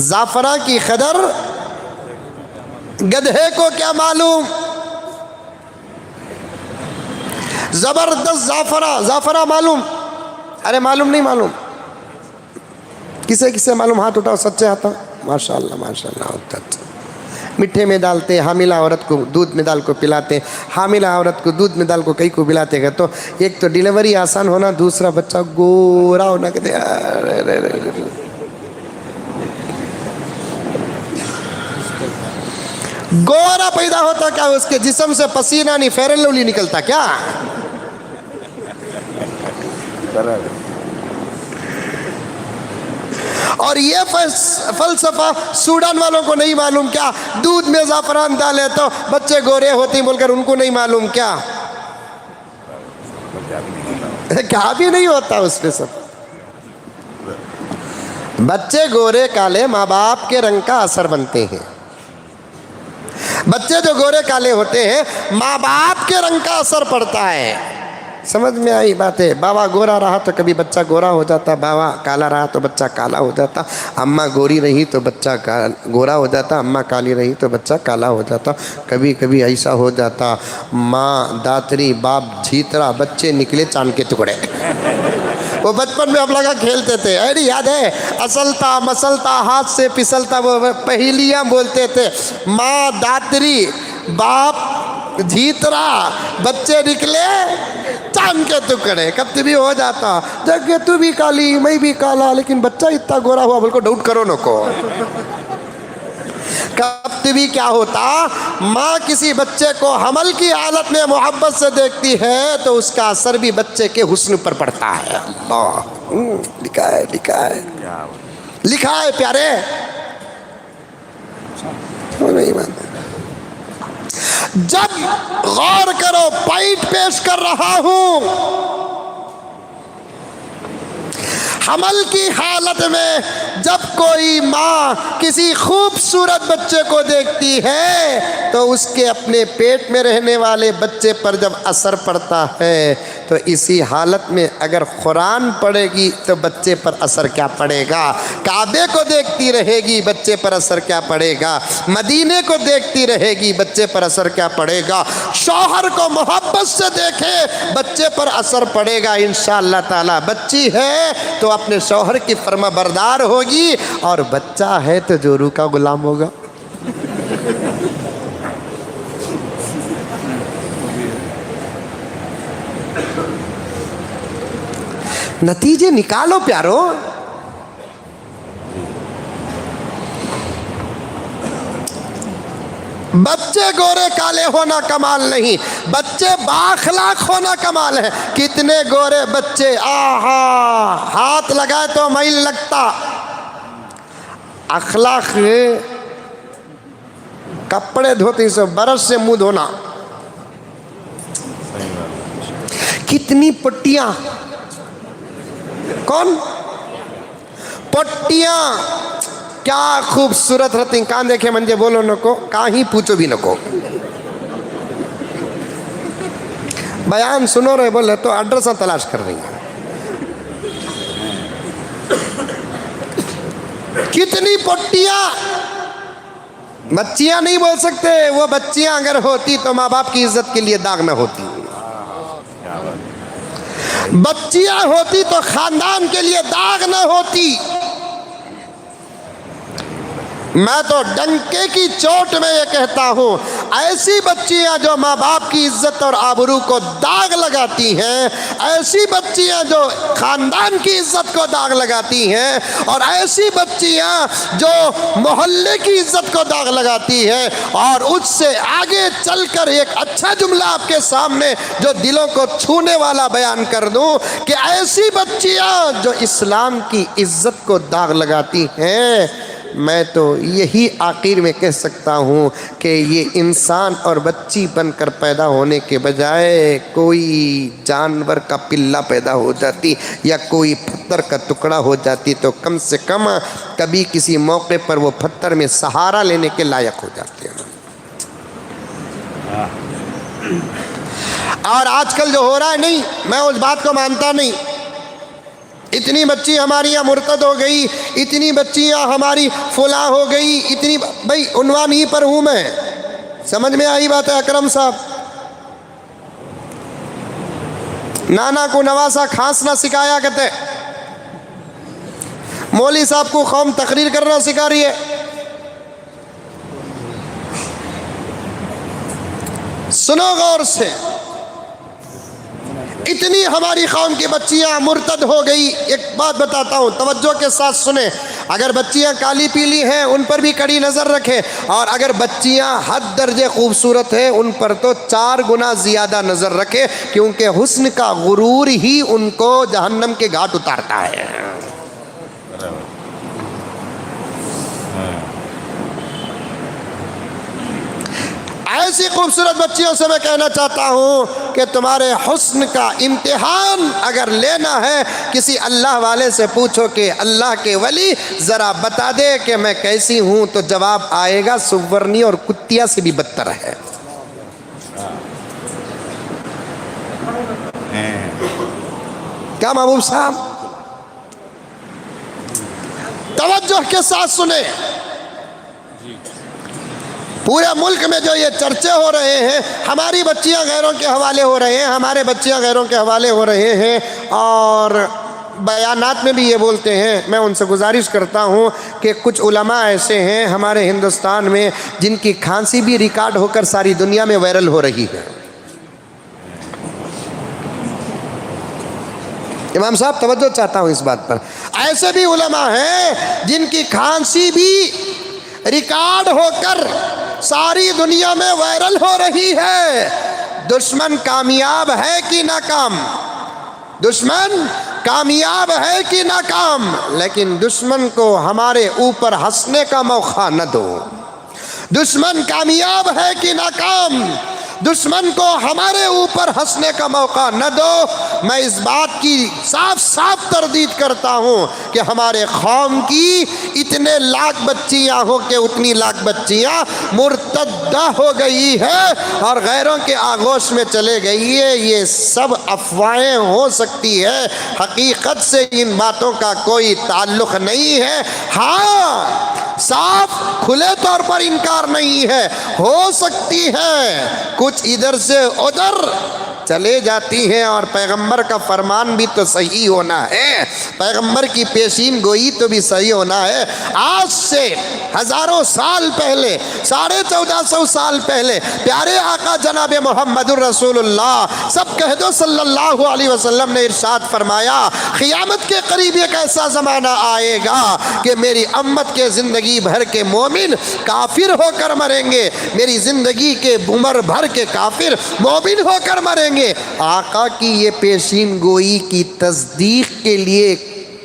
زعفران کی قدر گدھے کو کیا معلوم. زبردست زعفران معلوم. ارے معلوم نہیں معلوم. کسے معلوم؟ ہاتھ اٹھاؤ سچے ہاتھ. ماشاءاللہ ماشاءاللہ. مٹھے میں ڈالتے، حاملہ عورت کو دودھ میں ڈال کو پلاتے، حاملہ عورت کو دودھ میں ڈال کو کئی کو پلاتے گا. تو ایک تو ڈیلیوری آسان ہونا، دوسرا بچہ گورا ہونا. کہتے گورا پیدا ہوتا کیا؟ اس کے جسم سے پسینہ نہیں، فیئر اینڈ لولی نکلتا کیا؟ اور یہ فلسفہ سوڈان والوں کو نہیں معلوم کیا؟ دودھ میں زعفران ڈالے تو بچے گورے ہوتے ہیں بول کر ان کو نہیں معلوم کیا؟ کیا بھی نہیں ہوتا اس پہ سب. بچے گورے کالے ماں باپ کے رنگ کا اثر بنتے ہیں. بچے جو گورے کالے ہوتے ہیں ماں باپ کے رنگ کا اثر پڑتا ہے. سمجھ میں آئی بات ہے؟ بابا گورا رہا تو کبھی بچہ گورا ہو جاتا، بابا کالا رہا تو بچہ کالا ہو جاتا، اماں گوری رہی تو بچہ گورا ہو جاتا، اماں کالی رہی تو بچہ کالا ہو جاتا. کبھی کبھی ایسا ہو جاتا ماں داتری باپ جھیترا، بچے نکلے چاند کے ٹکڑے. وہ بچپن میں ہم لگا کھیلتے تھے، ارے یاد ہے؟ اصلتا مسلتا ہاتھ سے پسلتا، وہ پہیلیاں بولتے تھے. ماں داتری باپ جھیترا، بچے نکلے چاند کے ٹکڑے. کب بھی ہو جاتا جگہ تو بھی کالی میں بھی کالا لیکن بچہ اتنا گورا ہوا، بول کو ڈاؤٹ کرو نہ کو. کب بھی کیا ہوتا، ماں کسی بچے کو حمل کی حالت میں محبت سے دیکھتی ہے تو اس کا اثر بھی بچے کے حسن پر پڑتا ہے. لکھا ہے پیارے. نہیں مانتے. جب غور کرو، پوائنٹ پیش کر رہا ہوں، حمل کی حالت میں جب کوئی ماں کسی خوبصورت بچے کو دیکھتی ہے تو اس کے اپنے پیٹ میں رہنے والے بچے پر جب اثر پڑتا ہے تو اسی حالت میں اگر قرآن پڑھے گی تو بچے پر اثر کیا پڑے گا؟ کعبے کو دیکھتی رہے گی، بچے پر اثر کیا پڑے گا؟ مدینے کو دیکھتی رہے گی، بچے پر اثر کیا پڑے گا؟ شوہر کو محبت سے دیکھے، بچے پر اثر پڑے گا انشاءاللہ تعالی. بچی ہے تو اپنے شوہر کی فرما بردار ہوگی، اور بچہ ہے تو جو روح کا غلام ہوگا. نتیجے نکالو پیارو. بچے گورے کالے ہونا کمال نہیں، بچے بااخلاق ہونا کمال ہے. کتنے گورے بچے آہا ہاتھ لگائے تو میل لگتا. اخلاق کپڑے دھوتے سے برش سے منہ دھونا. کتنی پٹیاں، کون پٹیاں کیا خوبصورت رہتی. کہاں دیکھے منجے بولو نکو، کہیں پوچھو بھی نکو. بیان سنو رہے بولے تو ایڈریس تلاش کر رہی ہیں. کتنی پٹیاں. بچیاں نہیں بول سکتے، وہ بچیاں اگر ہوتی تو ماں باپ کی عزت کے لیے داغ نہ ہوتی. بچیاں ہوتی تو خاندان کے لیے داغ نہ ہوتی. میں تو ڈنکے کی چوٹ میں یہ کہتا ہوں، ایسی بچیاں جو ماں باپ کی عزت اور آبرو کو داغ لگاتی ہیں، ایسی بچیاں جو خاندان کی عزت کو داغ لگاتی ہیں، اور ایسی بچیاں جو محلے کی عزت کو داغ لگاتی ہیں. اور اس سے آگے چل کر ایک اچھا جملہ آپ کے سامنے جو دلوں کو چھونے والا بیان کر دوں کہ ایسی بچیاں جو اسلام کی عزت کو داغ لگاتی ہیں. میں تو یہی آخر میں کہہ سکتا ہوں کہ یہ انسان اور بچی بن کر پیدا ہونے کے بجائے کوئی جانور کا پلہ پیدا ہو جاتی یا کوئی پتھر کا ٹکڑا ہو جاتی تو کم سے کم کبھی کسی موقع پر وہ پتھر میں سہارا لینے کے لائق ہو جاتے ہیں. اور آج کل جو ہو رہا ہے، نہیں میں اس بات کو مانتا نہیں. اتنی بچی ہماری یہاں مرتد ہو گئی، اتنی بچیاں ہماری فلاں ہو گئی، اتنی بھائی عنوان ہی پر ہوں میں. سمجھ میں آئی بات ہے اکرم صاحب؟ نانا کو نواسا کھانسنا سکھایا کرتے، مولوی صاحب کو قوم تقریر کرنا سکھا رہی ہے. سنو غور سے، اتنی ہماری قوم کی بچیاں مرتد ہو گئی. ایک بات بتاتا ہوں، توجہ کے ساتھ سنیں. اگر بچیاں کالی پیلی ہیں ان پر بھی کڑی نظر رکھیں، اور اگر بچیاں حد درجے خوبصورت ہیں ان پر تو 4 گنا زیادہ نظر رکھیں، کیونکہ حسن کا غرور ہی ان کو جہنم کے گھاٹ اتارتا ہے. ایسی خوبصورت بچیوں سے میں کہنا چاہتا ہوں کہ تمہارے حسن کا امتحان اگر لینا ہے، کسی اللہ والے سے پوچھو کہ اللہ کے ولی ذرا بتا دے کہ میں کیسی ہوں، تو جواب آئے گا سورنی اور کتیا سے بھی بدتر ہے. کیا محبوب صاحب؟ توجہ کے ساتھ سنیں. پورے ملک میں جو یہ چرچے ہو رہے ہیں، ہماری بچیاں غیروں کے حوالے ہو رہے ہیں، ہمارے بچیاں غیروں کے حوالے ہو رہے ہیں، اور بیانات میں بھی یہ بولتے ہیں. میں ان سے گزارش کرتا ہوں کہ کچھ علماء ایسے ہیں ہمارے ہندوستان میں جن کی کھانسی بھی ریکارڈ ہو کر ساری دنیا میں وائرل ہو رہی ہے. امام صاحب توجہ چاہتا ہوں اس بات پر. ایسے بھی علماء ہیں جن کی کھانسی بھی ریکارڈ ہو کر ساری دنیا میں وائرل ہو رہی ہے. دشمن کامیاب ہے کہ ناکام؟ دشمن کامیاب ہے کہ ناکام؟ لیکن دشمن کو ہمارے اوپر ہنسنے کا موقع نہ دو. دشمن کامیاب ہے کہ ناکام؟ دشمن کو ہمارے اوپر ہنسنے کا موقع نہ دو. میں اس بات کی صاف صاف تردید کرتا ہوں کہ ہمارے قوم کی اتنے لاکھ بچیاں ہوں کہ اتنی لاکھ بچیاں مرتدہ ہو گئی ہے اور غیروں کے آغوش میں چلے گئی ہے. یہ سب افواہیں ہو سکتی ہے، حقیقت سے ان باتوں کا کوئی تعلق نہیں ہے. ہاں، صاف کھلے طور پر انکار نہیں ہے، ہو سکتی ہے کچھ ادھر سے ادھر چلے جاتی ہیں، اور پیغمبر کا فرمان بھی تو صحیح ہونا ہے، پیغمبر کی پیشین گوئی تو بھی صحیح ہونا ہے. آج سے ہزاروں سال پہلے، 1450 سال پہلے پیارے آقا جناب محمد الرسول اللہ سب کہہ دو صلی اللہ علیہ وسلم نے ارشاد فرمایا، قیامت کے قریب ایک ایسا زمانہ آئے گا کہ میری امت کے زندگی بھر کے مومن کافر ہو کر مریں گے، میری زندگی کے عمر بھر کے کافر مومن ہو کر مریں گے. آقا کی یہ پیشین گوئی کی تصدیق کے لیے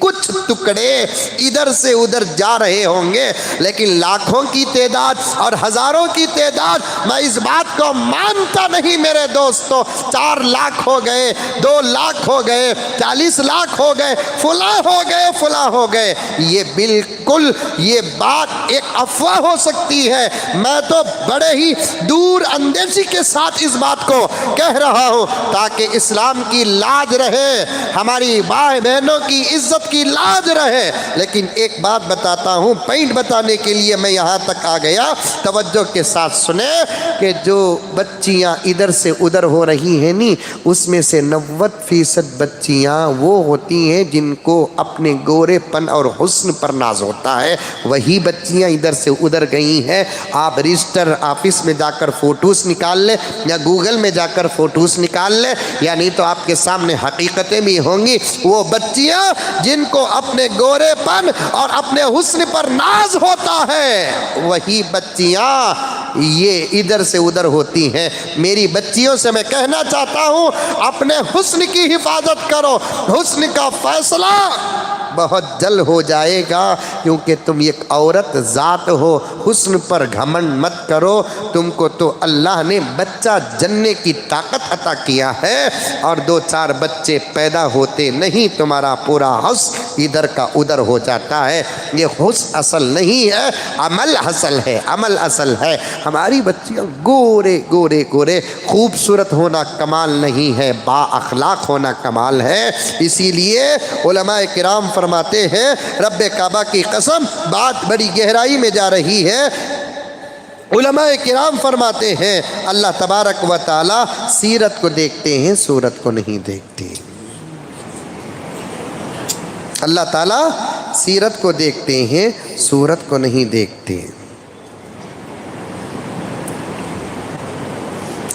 کچھ ٹکڑے ادھر سے ادھر جا رہے ہوں گے، لیکن لاکھوں کی تعداد اور ہزاروں کی تعداد میں اس بات کو مانتا نہیں میرے دوستو. 4 لاکھ ہو گئے، 2 لاکھ ہو گئے، 40 لاکھ ہو گئے، فلاں ہو گئے، فلاں ہو گئے، یہ بالکل یہ بات ایک افواہ ہو سکتی ہے. میں تو بڑے ہی دور اندیشی کے ساتھ اس بات کو کہہ رہا ہوں تاکہ اسلام کی لاج رہے، ہماری بھائی بہنوں کی عزت کی لاج رہے. لیکن ایک بات بتاتا ہوں، پوائنٹ بتانے کے لیے میں یہاں تک آ گیا. توجہ کے ساتھ سنیں کہ جو بچیاں ادھر سے ادھر ہو رہی ہیں نہیں، اس میں سے 90% بچیاں وہ ہوتی ہیں جن کو اپنے گورے پن اور حسن پر ناز ہوتا ہے. وہی بچیاں ادھر سے ادھر گئی ہیں. آپ رجسٹر آفس میں جا کر فوٹوز نکال لیں یا گوگل میں جا کر فوٹوز نکال لیں، یا نہیں تو آپ کے سامنے حقیقتیں بھی ہوں گی. وہ بچیاں جن کو اپنے گورے پن اور اپنے حسن پر ناز ہوتا ہے، وہی بچیاں یہ ادھر سے ادھر ہوتی ہیں. میری بچیوں سے میں کہنا چاہتا ہوں، اپنے حسن کی حفاظت کرو. حسن کا فیصلہ بہت جلد ہو جائے گا، کیونکہ تم ایک عورت ذات ہو، حسن پر گھمنڈ مت کرو، تم کو تو اللہ نے بچہ جننے کی طاقت عطا کیا ہے، اور 2-4 بچے پیدا ہوتے نہیں، تمہارا پورا حسن ادھر کا ادھر ہو جاتا ہے۔ یہ حسن اصل نہیں ہے، عمل اصل ہے، عمل اصل ہے۔ ہماری بچیاں گورے گورے گورے، خوبصورت ہونا کمال نہیں ہے، با اخلاق ہونا کمال ہے۔ اسی لیے علماء کرام فرماتے ہیں، رب کعبہ کی قسم بات بڑی گہرائی میں جا رہی ہے، علماء کرام فرماتے ہیں اللہ تبارک و تعالی سیرت کو دیکھتے ہیں، صورت کو نہیں دیکھتے۔ اللہ تعالی سیرت کو دیکھتے ہیں، صورت کو نہیں دیکھتے۔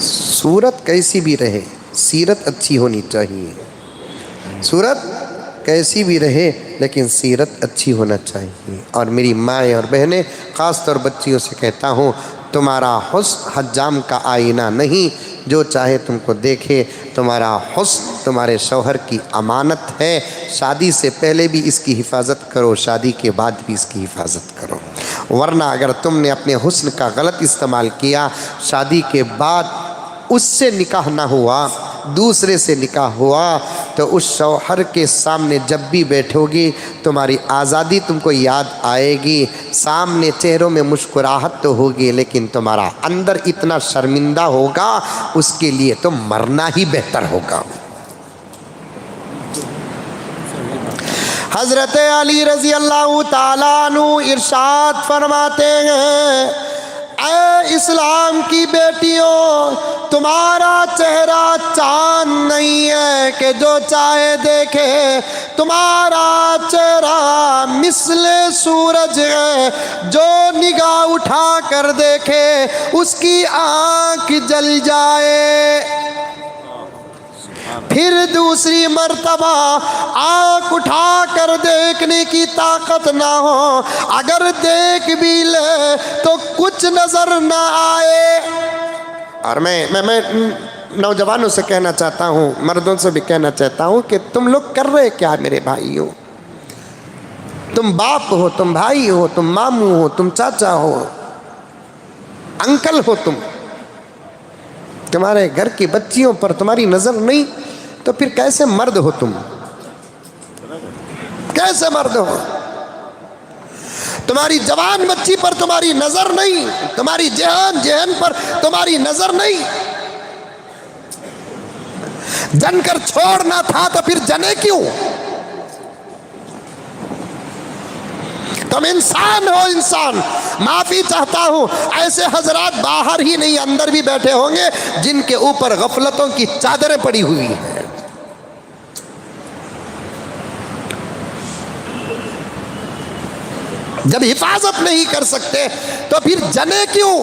صورت کیسی بھی رہے، سیرت اچھی ہونی چاہیے۔ صورت کیسی بھی رہے لیکن سیرت اچھی ہونا چاہیے۔ اور میری مائیں اور بہنیں، خاص طور بچیوں سے کہتا ہوں، تمہارا حسن حجام کا آئینہ نہیں، جو چاہے تم کو دیکھے۔ تمہارا حسن تمہارے شوہر کی امانت ہے، شادی سے پہلے بھی اس کی حفاظت کرو، شادی کے بعد بھی اس کی حفاظت کرو، ورنہ اگر تم نے اپنے حسن کا غلط استعمال کیا، شادی کے بعد اس سے نکاح نہ ہوا، دوسرے سے نکاح ہوا، تو اس شوہر کے سامنے جب بھی بیٹھو گی تمہاری آزادی تم کو یاد آئے گی، سامنے چہروں میں مسکراہٹ تو ہوگی لیکن تمہارا اندر اتنا شرمندہ ہوگا، اس کے لیے تو مرنا ہی بہتر ہوگا۔ حضرت علی رضی اللہ تعالیٰ عنہ ارشاد فرماتے ہیں، اے اسلام کی بیٹیوں، تمہارا چہرہ چاند نہیں ہے کہ جو چاہے دیکھے، تمہارا چہرہ مثل سورج ہے، جو نگاہ اٹھا کر دیکھے اس کی آنکھ جل جائے، پھر دوسری مرتبہ آنکھ اٹھا کر دیکھنے کی طاقت نہ ہو، اگر دیکھ بھی لے تو کچھ نظر نہ آئے۔ اور میں نوجوانوں سے کہنا چاہتا ہوں، مردوں سے بھی کہنا چاہتا ہوں کہ تم لوگ کر رہے کیا میرے بھائیوں؟ تم باپ ہو، تم بھائی ہو، تم ماموں ہو، تم چاچا ہو، انکل ہو، تمہارے گھر کی بچیوں پر تمہاری نظر نہیں تو پھر کیسے مرد ہو؟ تم کیسے مرد ہو؟ تمہاری جوان بچی پر تمہاری نظر نہیں، تمہاری جہان پر تمہاری نظر نہیں، جن کر چھوڑنا تھا تو پھر جنے کیوں؟ تم انسان ہو، انسان۔ معافی چاہتا ہوں، ایسے حضرات باہر ہی نہیں اندر بھی بیٹھے ہوں گے جن کے اوپر غفلتوں کی چادریں پڑی ہوئی ہیں۔ جب حفاظت نہیں کر سکتے تو پھر جنے کیوں؟